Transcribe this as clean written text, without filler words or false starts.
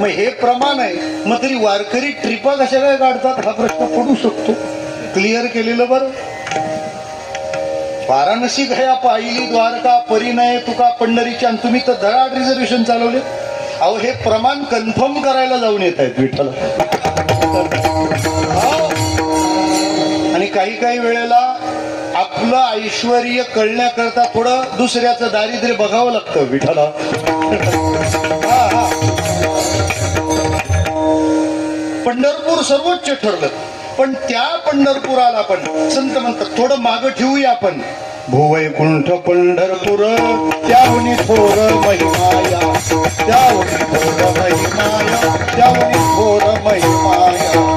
मग हे प्रमाण आहे. मग तरी वारकरी ट्रिपा कशा काय काढतात हा प्रश्न पडू शकतो. क्लिअर केलेलं बरं. वाराणसी घया पाहिली द्वारका परिणय तुका पंढरीच्या, आणि तुम्ही तर धडाड रिझर्वेशन चालवले. अहो हे प्रमाण कन्फर्म करायला जाऊन येत आहेत विठ्ठल. आणि काही काही वेळेला आपलं ऐश्वर्य कळण्याकरता थोडं दुसऱ्याचं दारिद्र्य बघावं लागतं विठ्ठला. पंढरपूर सर्वोच्च ठरलं, पण त्या पंढरपुराला पण संत म्हणतात थोडं मागं ठेवूया आपण. भुवैकुंठ पंढरपूर त्याहुनी थोर महिमाया, त्याहुनी थोर महिमाया, त्याहुनी थोर महिमाया.